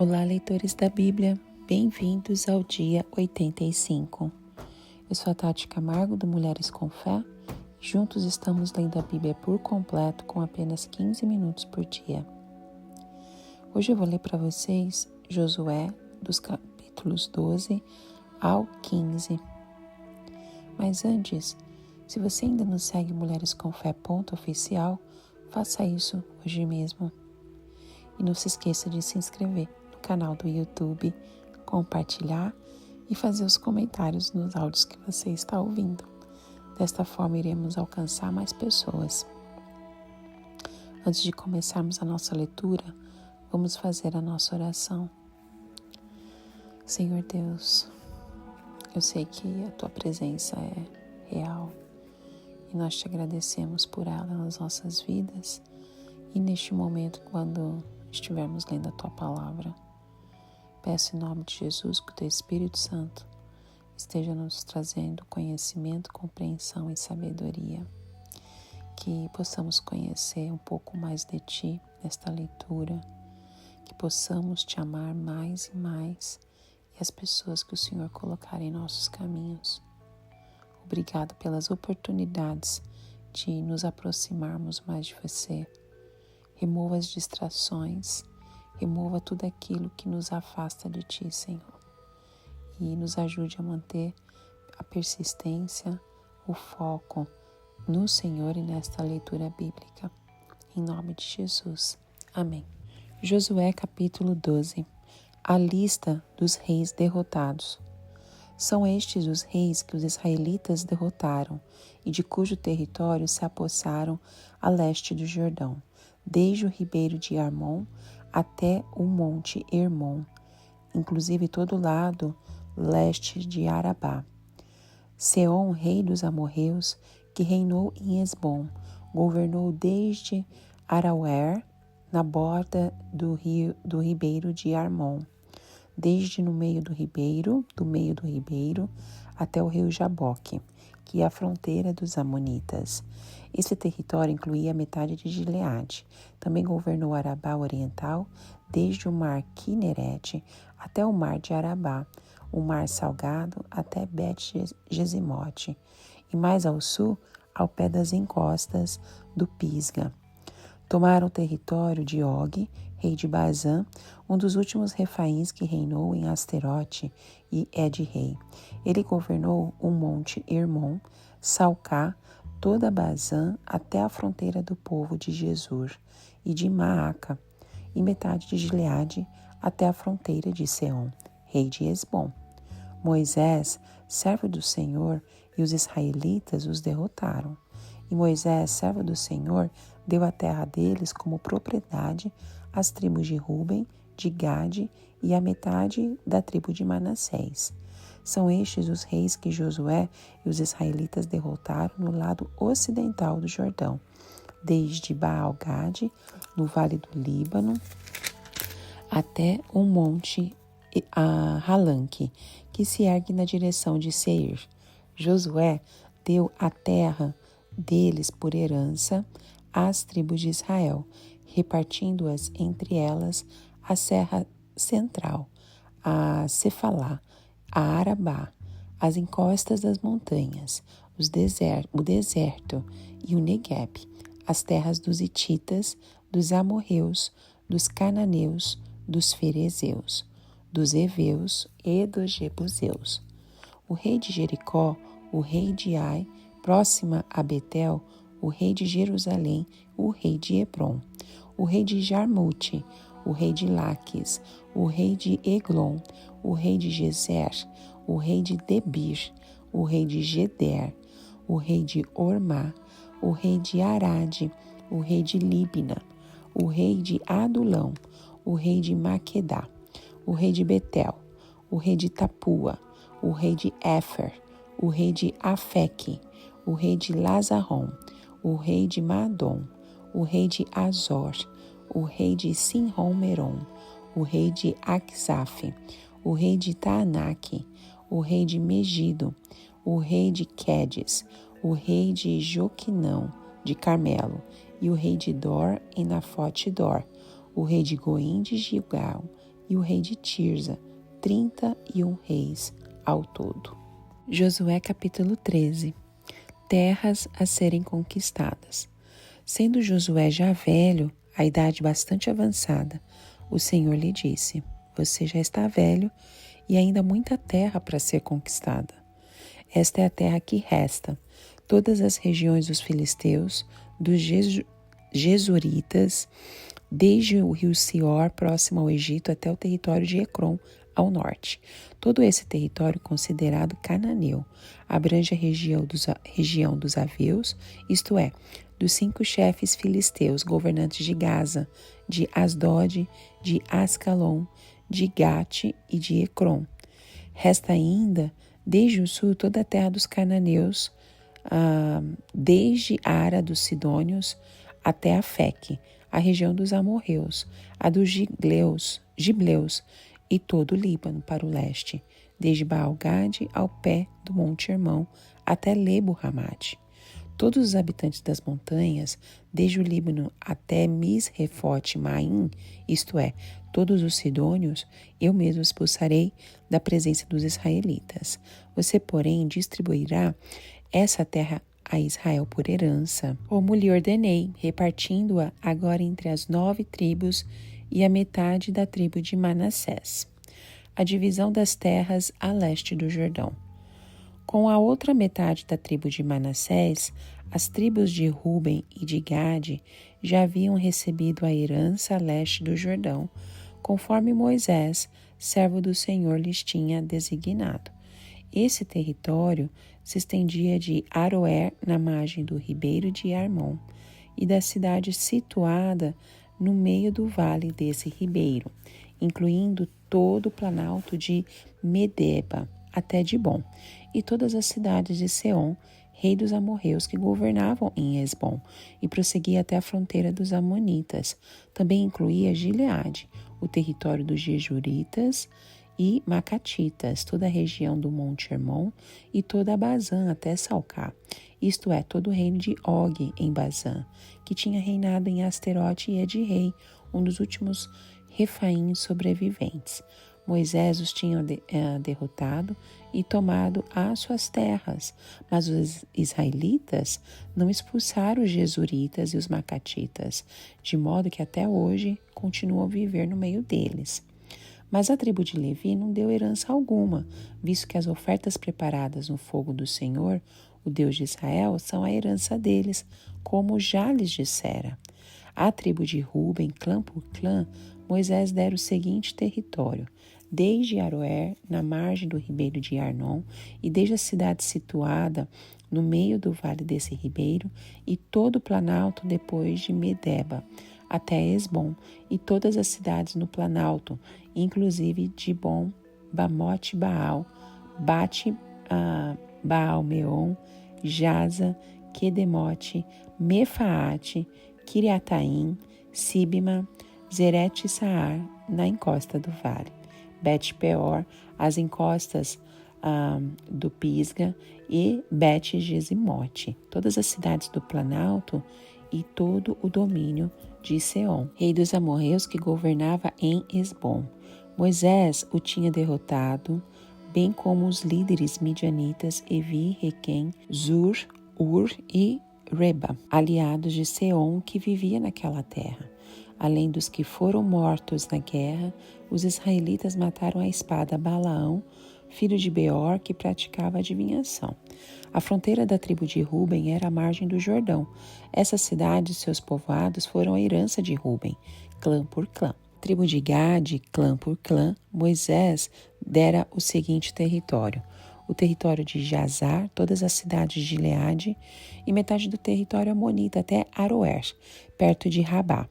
Olá, leitores da Bíblia, bem-vindos ao dia 85. Eu sou a Tati Camargo, do Mulheres com Fé, e juntos estamos lendo a Bíblia por completo com apenas 15 minutos por dia. Hoje eu vou ler para vocês Josué, dos capítulos 12 ao 15. Mas antes, se você ainda não segue Mulheres com Fé _oficial, faça isso hoje mesmo. E não se esqueça de se inscrever no canal do YouTube, compartilhar e fazer os comentários nos áudios que você está ouvindo. Desta forma, iremos alcançar mais pessoas. Antes de começarmos a nossa leitura, vamos fazer a nossa oração. Senhor Deus, eu sei que a Tua presença é real e nós te agradecemos por ela nas nossas vidas e neste momento, quando estivermos lendo a Tua Palavra. Peço em nome de Jesus que o Teu Espírito Santo esteja nos trazendo conhecimento, compreensão e sabedoria. Que possamos conhecer um pouco mais de Ti nesta leitura. Que possamos Te amar mais e mais e as pessoas que o Senhor colocar em nossos caminhos. Obrigado pelas oportunidades de nos aproximarmos mais de Você. Remova as distrações, remova tudo aquilo que nos afasta de Ti, Senhor. E nos ajude a manter a persistência, o foco no Senhor e nesta leitura bíblica. Em nome de Jesus. Amém. Josué capítulo 12. A lista dos reis derrotados. São estes os reis que os israelitas derrotaram e de cujo território se apossaram a leste do Jordão, desde o ribeiro de Armon até o monte Hermon, inclusive todo o lado leste de Arabá. Seom, rei dos amorreus, que reinou em Esbom, governou desde Aroer, na borda do ribeiro de Armon, desde no meio do ribeiro até o rio Jaboque, que é a fronteira dos amonitas. Esse território incluía metade de Gileade. Também governou Arabá Oriental, desde o mar Quinerete até o mar de Arabá, o mar Salgado até Bet-Gesimote, e mais ao sul, ao pé das encostas do Pisga. Tomaram o território de Og, rei de Bazã, um dos últimos refaíns que reinou em Asterote e Ed-rei. Ele governou o monte Hermon, Salcá, toda Bazã até a fronteira do povo de Jesur e de Maaca, e metade de Gileade até a fronteira de Seom, rei de Esbom. Moisés, servo do Senhor, e os israelitas os derrotaram. E Moisés, servo do Senhor, deu a terra deles como propriedade às tribos de Ruben, de Gade e a metade da tribo de Manassés. São estes os reis que Josué e os israelitas derrotaram no lado ocidental do Jordão, desde Baal-Gade, no vale do Líbano, até o monte Halanque, que se ergue na direção de Seir. Josué deu a terra deles por herança às tribos de Israel, repartindo-as entre elas a Serra Central, a Cefalá, a Arabá, as encostas das montanhas, o deserto e o Negueb, as terras dos hititas, dos amorreus, dos cananeus, dos ferezeus, dos heveus e dos jebuseus. O rei de Jericó, o rei de Ai, próxima a Betel, o rei de Jerusalém, o rei de Hebron, o rei de Jarmute, o rei de Laques, o rei de Eglon, o rei de Gezer, o rei de Debir, o rei de Geder, o rei de Ormá, o rei de Arade, o rei de Líbina, o rei de Adulão, o rei de Maquedá, o rei de Betel, o rei de Tapua, o rei de Éfer, o rei de Afeque, o rei de Lazarom, o rei de Madom, o rei de Azor, o rei de Sinrom-Merom, o rei de Aksaf, o rei de Taanaque, o rei de Megido, o rei de Quedes, o rei de Joquinão, de Carmelo, e o rei de Dor em Nafote-Dor, o rei de Goim de Gilgal, e o rei de Tirza, 31 reis ao todo. Josué capítulo 13. Terras a serem conquistadas. Sendo Josué já velho, a idade bastante avançada, o Senhor lhe disse: você já está velho e ainda há muita terra para ser conquistada. Esta é a terra que resta, todas as regiões dos filisteus, dos Gesuritas, desde o rio Sior, próximo ao Egito, até o território de Ecrom, ao norte. Todo esse território, considerado cananeu, abrange a região dos Aveus, isto é, dos 5 chefes filisteus, governantes de Gaza, de Asdod, de Ascalon, de Gate e de Ecrom. Resta ainda, desde o sul, toda a terra dos cananeus, desde Ara dos Sidônios até a Feque, a região dos amorreus, a dos gibleus e todo o Líbano para o leste, desde Baal-Gade ao pé do Monte Hermão até Lebo-Hamate. Todos os habitantes das montanhas, desde o Líbano até Misrefote-Maim, isto é, todos os sidônios, eu mesmo expulsarei da presença dos israelitas. Você, porém, distribuirá essa terra a Israel por herança, como lhe ordenei, repartindo-a agora entre as 9 tribos e a metade da tribo de Manassés. A divisão das terras a leste do Jordão. Com a outra metade da tribo de Manassés, as tribos de Ruben e de Gade já haviam recebido a herança a leste do Jordão, conforme Moisés, servo do Senhor, lhes tinha designado. Esse território se estendia de Aroer, na margem do ribeiro de Armon, e da cidade situada no meio do vale desse ribeiro, incluindo todo o planalto de Medeba até Dibon, e todas as cidades de Seom, rei dos amorreus, que governavam em Hesbom, e prosseguia até a fronteira dos amonitas. Também incluía Gileade, o território dos Jejuritas e Macatitas, toda a região do Monte Hermon e toda a Bazã até Salcá, isto é, todo o reino de Og em Bazã, que tinha reinado em Asterote e Edrei, um dos últimos refaíns sobreviventes. Moisés os tinha derrotado e tomado as suas terras, mas os israelitas não expulsaram os Gesuritas e os Macatitas, de modo que até hoje continuam a viver no meio deles. Mas a tribo de Levi não deu herança alguma, visto que as ofertas preparadas no fogo do Senhor, o Deus de Israel, são a herança deles, como já lhes dissera. À tribo de Ruben, clã por clã, Moisés dera o seguinte território: desde Aroer, na margem do ribeiro de Arnon, e desde a cidade situada no meio do vale desse ribeiro, e todo o planalto depois de Medeba, até Esbom, e todas as cidades no planalto, inclusive Dibon, Bamote Baal, Bate Baal-Meon, Jaza, Quedemote, Mefaate, Kiriataim, Sibma, Zerete-Saar, na encosta do vale, Bet-Peor, as encostas do Pisga, e Bet-Gesimote, todas as cidades do Planalto e todo o domínio de Seom, rei dos amorreus, que governava em Esbom. Moisés o tinha derrotado, bem como os líderes midianitas Evi, Requem, Zur, Ur e Reba, aliados de Seom, que vivia naquela terra. Além dos que foram mortos na guerra, os israelitas mataram à espada Balaão, filho de Beor, que praticava adivinhação. A fronteira da tribo de Ruben era a margem do Jordão. Essas cidades e seus povoados foram a herança de Ruben, clã por clã. Tribo de Gade, clã por clã, Moisés dera o seguinte território: o território de Jazar, todas as cidades de Gileade e metade do território amonita até Aroer, perto de Rabá.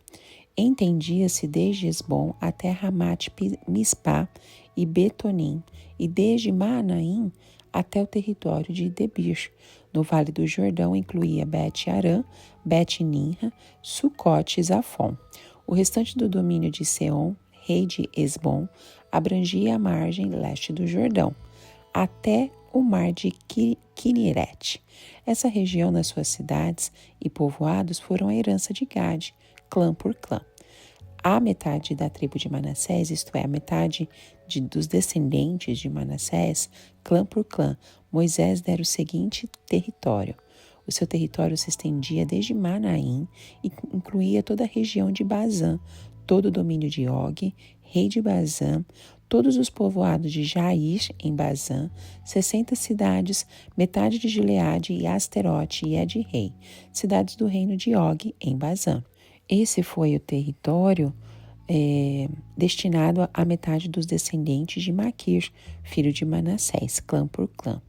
Entendia-se desde Esbom até Ramat-Mispá e Betonim, e desde Maanaim até o território de Debir. No Vale do Jordão incluía Bet-Arã, Bet-Ninra, Sucote e Zafon. O restante do domínio de Seom, rei de Esbom, abrangia a margem leste do Jordão, até o mar de Quinerete. Essa região, nas suas cidades e povoados, foram a herança de Gade, clã por clã. A metade da tribo de Manassés, isto é, a metade dos descendentes de Manassés, clã por clã, Moisés dera o seguinte território. O seu território se estendia desde Manaim e incluía toda a região de Bazã, todo o domínio de Og, rei de Bazã, todos os povoados de Jair, em Bazã, 60 cidades, metade de Gileade e Asterote e Ed-Rei, cidades do reino de Og, em Bazã. Esse foi o território destinado à metade dos descendentes de Maquir, filho de Manassés, clã por clã.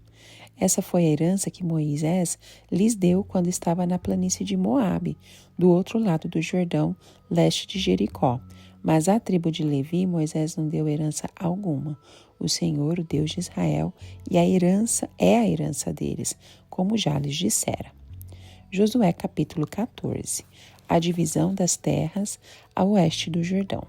Essa foi a herança que Moisés lhes deu quando estava na planície de Moabe, do outro lado do Jordão, leste de Jericó. Mas à tribo de Levi, Moisés não deu herança alguma. O Senhor, o Deus de Israel, e a herança é a herança deles, como já lhes dissera. Josué capítulo 14. A divisão das terras a oeste do Jordão.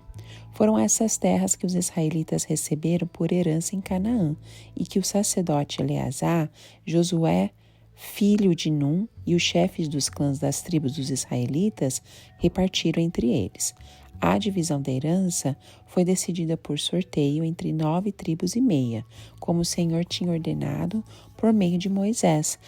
Foram essas terras que os israelitas receberam por herança em Canaã e que o sacerdote Eleazar, Josué, filho de Num, e os chefes dos clãs das tribos dos israelitas repartiram entre eles. A divisão da herança foi decidida por sorteio entre 9 tribos e meia, como o Senhor tinha ordenado por meio de Moisés,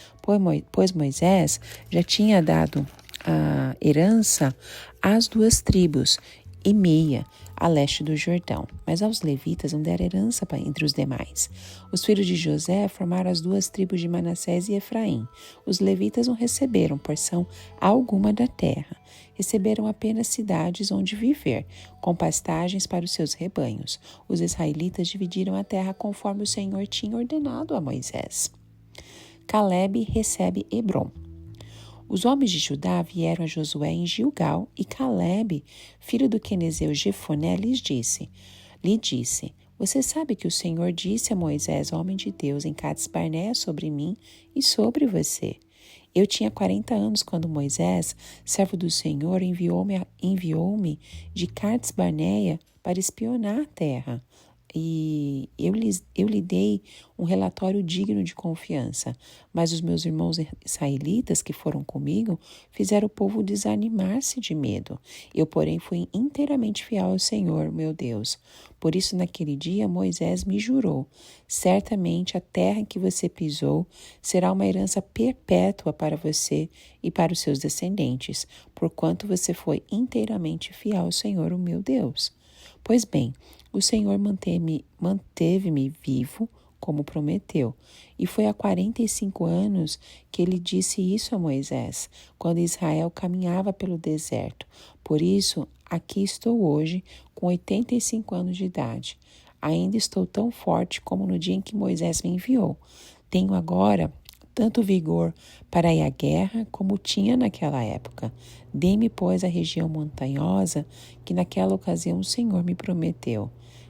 pois Moisés já tinha dado a herança às 2 tribos e meia a leste do Jordão, mas aos levitas não deram herança entre os demais. Os filhos de José formaram as 2 tribos de Manassés e Efraim. Os levitas não receberam porção alguma da terra. Receberam apenas cidades onde viver, com pastagens para os seus rebanhos. Os israelitas dividiram a terra conforme o Senhor tinha ordenado a Moisés. Calebe recebe Hebrom. Os homens de Judá vieram a Josué em Gilgal, e Calebe, filho do quenezeu Jefoné, lhe disse, você sabe que o Senhor disse a Moisés, homem de Deus, em Cades Barneia sobre mim e sobre você. Eu tinha 40 anos quando Moisés, servo do Senhor, enviou-me de Cades Barneia para espionar a terra. E eu lhe dei um relatório digno de confiança, mas os meus irmãos israelitas que foram comigo fizeram o povo desanimar-se de medo. Eu, porém, fui inteiramente fiel ao Senhor, meu Deus. Por isso, naquele dia, Moisés me jurou, certamente a terra em que você pisou será uma herança perpétua para você e para os seus descendentes, porquanto você foi inteiramente fiel ao Senhor, o meu Deus. Pois bem, o Senhor manteve-me vivo, como prometeu. E foi há 45 anos que ele disse isso a Moisés, quando Israel caminhava pelo deserto. Por isso, aqui estou hoje, com 85 anos de idade. Ainda estou tão forte como no dia em que Moisés me enviou. Tenho agora tanto vigor para ir à guerra como tinha naquela época. Dê-me, pois, a região montanhosa que naquela ocasião o Senhor me prometeu.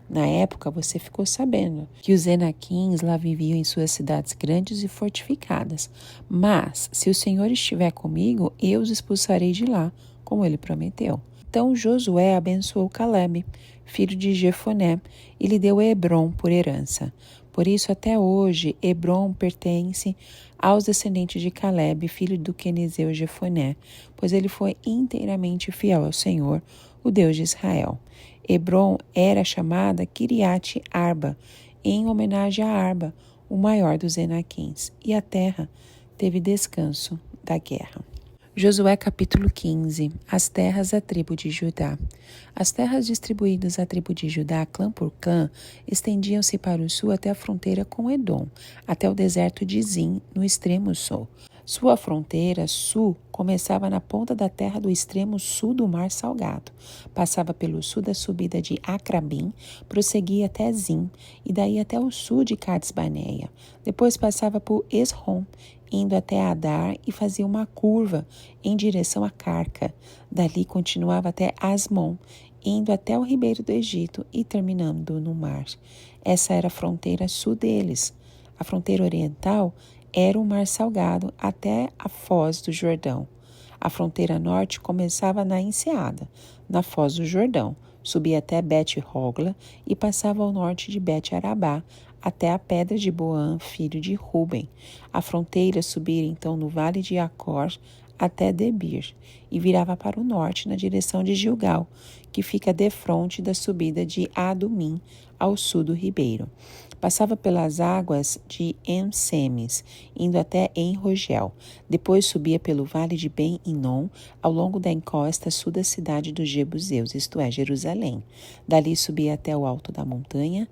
Na época você ficou sabendo que os Enaquins lá viviam em suas cidades grandes e fortificadas. Mas, se o Senhor estiver comigo, eu os expulsarei de lá, como ele prometeu. Então Josué abençoou Calebe, filho de Jefoné, e lhe deu Hebrom por herança. Por isso, até hoje, Hebrom pertence aos descendentes de Calebe, filho do quenezeu Jefoné, pois ele foi inteiramente fiel ao Senhor, o Deus de Israel. Hebrom era chamada Kiriat Arba, em homenagem a Arba, o maior dos Enaquins, e a terra teve descanso da guerra. Josué capítulo 15. As terras da tribo de Judá. As terras distribuídas à tribo de Judá, clã por clã, estendiam-se para o sul até a fronteira com Edom, até o deserto de Zim, no extremo sul. Sua fronteira sul começava na ponta da terra do extremo sul do Mar Salgado, passava pelo sul da subida de Acrabim, prosseguia até Zim e daí até o sul de Cades Barneia. Depois passava por Esrom, indo até Adar e fazia uma curva em direção a Carca. Dali continuava até Asmon, indo até o ribeiro do Egito e terminando no mar. Essa era a fronteira sul deles. A fronteira oriental era o Mar Salgado até a Foz do Jordão. A fronteira norte começava na Enseada, na Foz do Jordão, subia até Bet-Hogla e passava ao norte de Bet-Arabá, até a pedra de Boã, filho de Ruben. A fronteira subia então no vale de Acor até Debir, e virava para o norte na direção de Gilgal, que fica defronte da subida de Adumim, ao sul do ribeiro. Passava pelas águas de En-Semes, indo até En-Rogel. Depois subia pelo vale de Ben-Inom, ao longo da encosta sul da cidade dos Jebuseus, isto é, Jerusalém. Dali subia até o alto da montanha,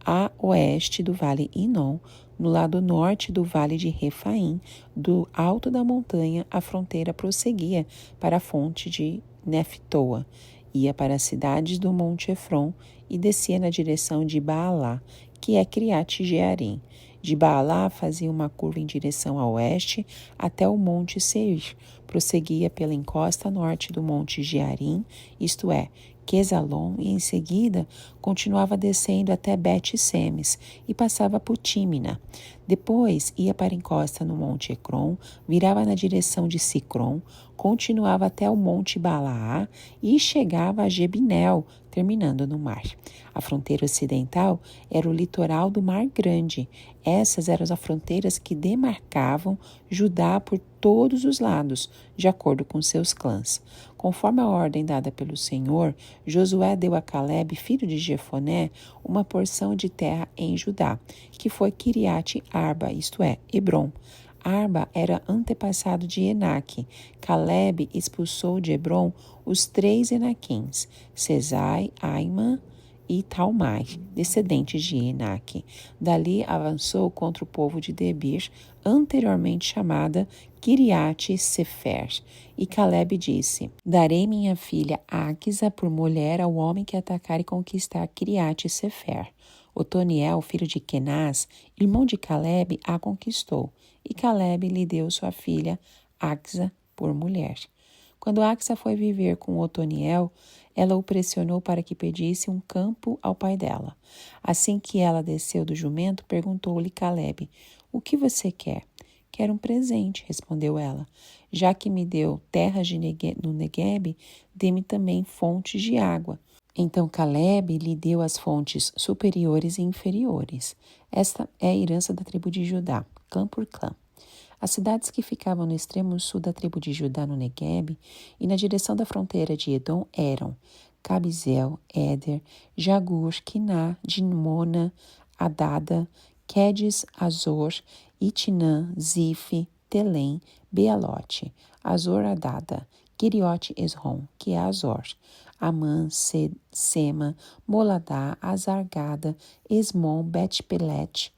a oeste do vale Inom, no lado norte do vale de Refaim, do alto da montanha, a fronteira prosseguia para a fonte de Neftoa, ia para as cidades do monte Efron e descia na direção de Baalá, que é Criate Jearim. De Baalá fazia uma curva em direção a oeste até o monte Seir, prosseguia pela encosta norte do monte Jearim, isto é, Quesalon, e em seguida continuava descendo até Bet-Semes e passava por Tímina. Depois ia para a encosta no monte Ecrom, virava na direção de Sicrom, continuava até o monte Balaá e chegava a Jebinel, terminando no mar. A fronteira ocidental era o litoral do Mar Grande. Essas eram as fronteiras que demarcavam Judá por todos os lados, de acordo com seus clãs. Conforme a ordem dada pelo Senhor, Josué deu a Calebe, filho de Jefoné, uma porção de terra em Judá, que foi Kiriate Arba, isto é, Hebrom. Arba era antepassado de Enaque. Calebe expulsou de Hebrom os 3 Enaquins, Sesai, Aimã e Talmai, descendentes de Enaque. Dali avançou contra o povo de Debir, anteriormente chamada Kiriate Sefer. E Calebe disse: Darei minha filha Áquisa por mulher ao homem que atacar e conquistar Kiriate Sefer. Otoniel, filho de Kenaz, irmão de Calebe, a conquistou, e Calebe lhe deu sua filha Áquisa por mulher. Quando Áquisa foi viver com Otoniel, ela o pressionou para que pedisse um campo ao pai dela. Assim que ela desceu do jumento, perguntou-lhe Calebe: O que você quer? Quero um presente, respondeu ela. Já que me deu terras no Neguebe, dê-me também fontes de água. Então Calebe lhe deu as fontes superiores e inferiores. Esta é a herança da tribo de Judá, clã por clã. As cidades que ficavam no extremo sul da tribo de Judá no Neguebe e na direção da fronteira de Edom eram Cabizel, Éder, Jagur, Quiná, Dimona, Adada, Quedes, Azor, Itinã, Zife, Telém, Bealote, Azor Adada, Quiriote Esrom, que é Azor, Amã, Sema, Moladá, Azargada, Esmon, Bet-Pelet,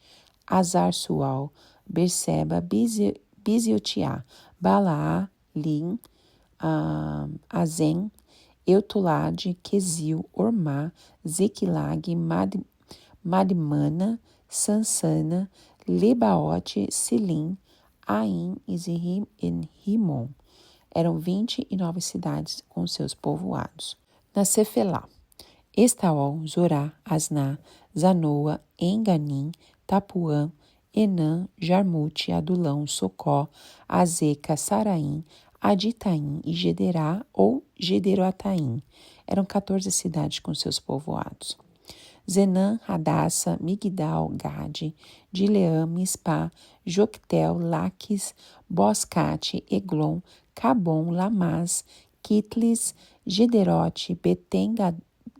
Azar-Sual, Berseba, Biziotiá, Balaá, Lim, Azem, Eutolade, Quesil, Ormá, Ziquilag, Madmana, Sansana, Lebaote, Silim, Aim e Rimon. Eram 29 cidades com seus povoados. Na Cefelá, Estaol, Zorá, Asná, Zanoa, Enganim, Tapuã, Enã, Jarmute, Adulão, Socó, Azeca, Saraim, Aditaim e Gederá ou Gederoataim. Eram 14 cidades com seus povoados. Zenã, Radassa, Migdal, Gade, Dileã, Mispá, Joctel, Laques, Boscate, Eglon, Cabom, Lamaz, Kitlis, Gederote, Betém,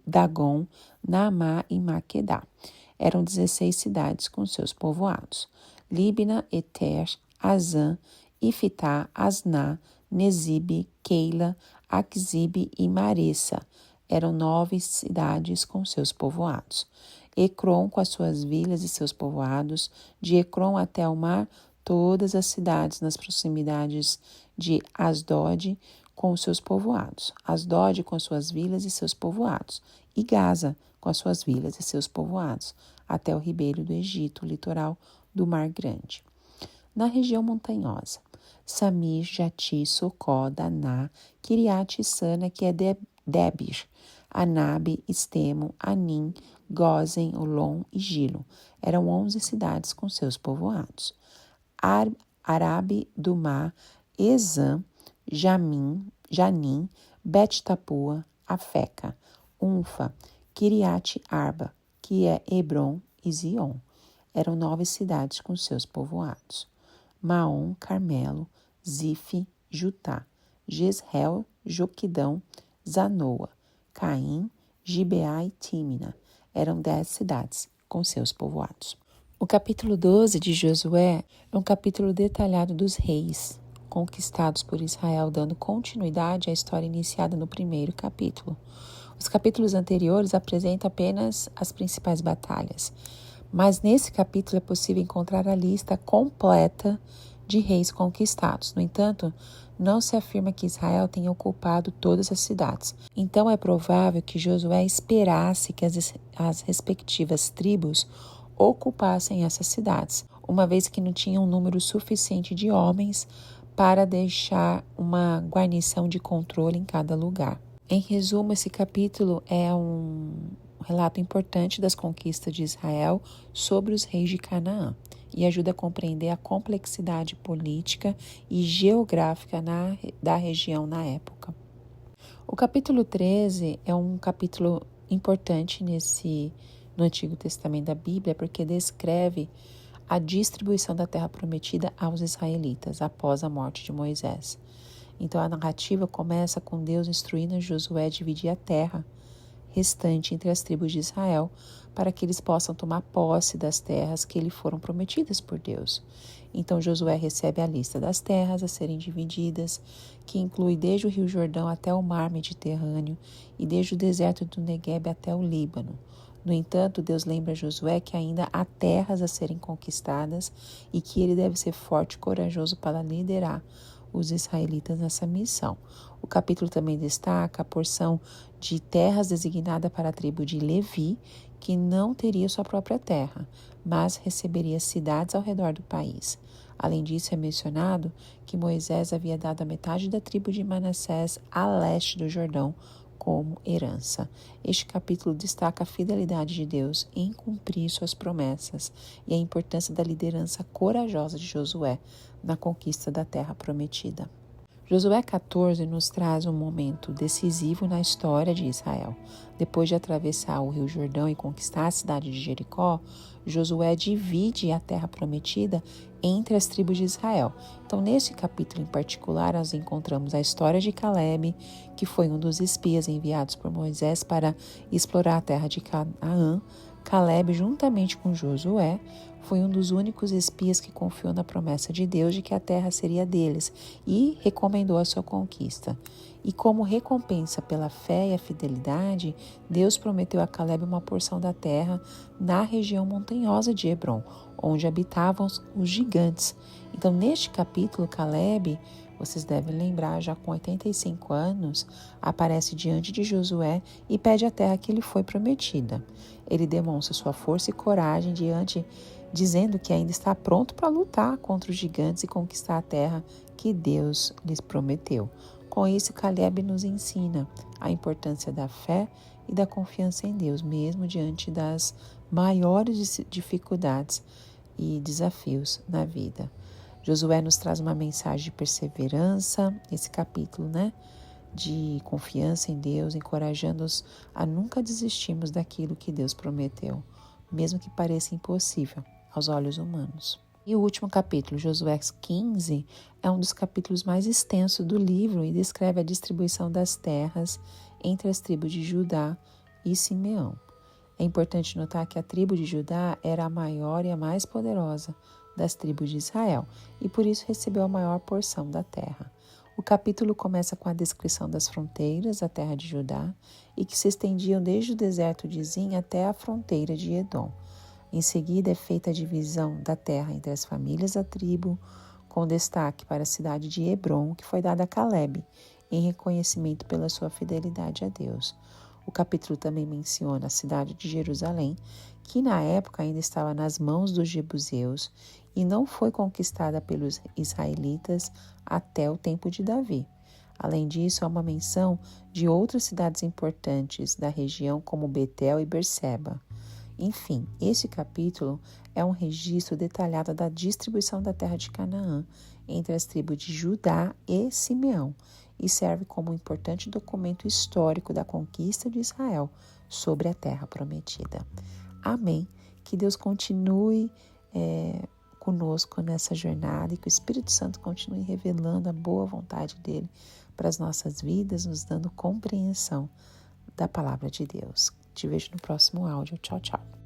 Dagon, Naamá e Maquedá. Eram 16 cidades com seus povoados. Líbina, Eter, Azã, Ifitá, Asná, Nezibe, Keila, Aquzibe e Maressa. Eram 9 cidades com seus povoados. Ecrom com as suas vilas e seus povoados, de Ecrom até o mar, todas as cidades nas proximidades de Asdod com os seus povoados. Asdod com as suas vilas e seus povoados. E Gaza com as suas vilas e seus povoados, até o ribeiro do Egito, o litoral do Mar Grande. Na região montanhosa, Samir, Jati, Socó, Daná, Kiriate Sana, que é Debir, Anabe, Estemo, Anim, Gozen, Olom e Gilo. Eram 11 cidades com seus povoados. Arabe, Dumá, Ezã, Janim, Bet-Tapua, Afeca, Unfa, Kiriate Arba, que é Hebrom e Zion. Eram 9 cidades com seus povoados. Maom, Carmelo, Zife, Jutá, Jezreel, Joquidão, Zanoa, Caim, Gibeá e Tímina. Eram 10 cidades com seus povoados. O capítulo 12 de Josué é um capítulo detalhado dos reis conquistados por Israel, dando continuidade à história iniciada no primeiro capítulo. Os capítulos anteriores apresentam apenas as principais batalhas, mas nesse capítulo é possível encontrar a lista completa de reis conquistados. No entanto, não se afirma que Israel tenha ocupado todas as cidades. Então é provável que Josué esperasse que as respectivas tribos ocupassem essas cidades, uma vez que não tinham um número suficiente de homens para deixar uma guarnição de controle em cada lugar. Em resumo, esse capítulo é um relato importante das conquistas de Israel sobre os reis de Canaã e ajuda a compreender a complexidade política e geográfica da região na época. O capítulo 13 é um capítulo importante no Antigo Testamento da Bíblia, porque descreve a distribuição da terra prometida aos israelitas após a morte de Moisés. Então a narrativa começa com Deus instruindo Josué a dividir a terra restante entre as tribos de Israel para que eles possam tomar posse das terras que lhe foram prometidas por Deus. Então Josué recebe a lista das terras a serem divididas, que inclui desde o Rio Jordão até o mar Mediterrâneo e desde o deserto do Negueb até o Líbano. No entanto, Deus lembra a Josué que ainda há terras a serem conquistadas e que ele deve ser forte e corajoso para liderar os israelitas nessa missão. O capítulo também destaca a porção de terras designada para a tribo de Levi, que não teria sua própria terra, mas receberia cidades ao redor do país. Além disso, é mencionado que Moisés havia dado a metade da tribo de Manassés a leste do Jordão como herança. Este capítulo destaca a fidelidade de Deus em cumprir suas promessas e a importância da liderança corajosa de Josué na conquista da terra prometida. Josué 14 nos traz um momento decisivo na história de Israel. Depois de atravessar o Rio Jordão e conquistar a cidade de Jericó, Josué divide a terra prometida entre as tribos de Israel. Então, nesse capítulo em particular, nós encontramos a história de Calebe, que foi um dos espias enviados por Moisés para explorar a terra de Canaã. Calebe, juntamente com Josué, foi um dos únicos espias que confiou na promessa de Deus de que a terra seria deles e recomendou a sua conquista. E como recompensa pela fé e a fidelidade, Deus prometeu a Calebe uma porção da terra na região montanhosa de Hebrom, onde habitavam os gigantes. Então, neste capítulo, Calebe, vocês devem lembrar, já com 85 anos, aparece diante de Josué e pede a terra que lhe foi prometida. Ele demonstra sua força e coragem dizendo que ainda está pronto para lutar contra os gigantes e conquistar a terra que Deus lhes prometeu. Com isso, Calebe nos ensina a importância da fé e da confiança em Deus, mesmo diante das maiores dificuldades e desafios na vida. Josué nos traz uma mensagem de perseverança, esse capítulo, de confiança em Deus, encorajando-os a nunca desistirmos daquilo que Deus prometeu, mesmo que pareça impossível aos olhos humanos. E o último capítulo, Josué 15, é um dos capítulos mais extensos do livro e descreve a distribuição das terras entre as tribos de Judá e Simeão. É importante notar que a tribo de Judá era a maior e a mais poderosa das tribos de Israel e por isso recebeu a maior porção da terra. O capítulo começa com a descrição das fronteiras da terra de Judá e que se estendiam desde o deserto de Zin até a fronteira de Edom. Em seguida é feita a divisão da terra entre as famílias da tribo, com destaque para a cidade de Hebrom, que foi dada a Calebe, em reconhecimento pela sua fidelidade a Deus. O capítulo também menciona a cidade de Jerusalém, que na época ainda estava nas mãos dos jebuseus e não foi conquistada pelos israelitas até o tempo de Davi. Além disso, há uma menção de outras cidades importantes da região, como Betel e Berseba. Enfim, esse capítulo é um registro detalhado da distribuição da terra de Canaã entre as tribos de Judá e Simeão e serve como um importante documento histórico da conquista de Israel sobre a terra prometida. Amém. Que Deus continue conosco nessa jornada e que o Espírito Santo continue revelando a boa vontade dele para as nossas vidas, nos dando compreensão da palavra de Deus. Te vejo no próximo áudio. Tchau, tchau.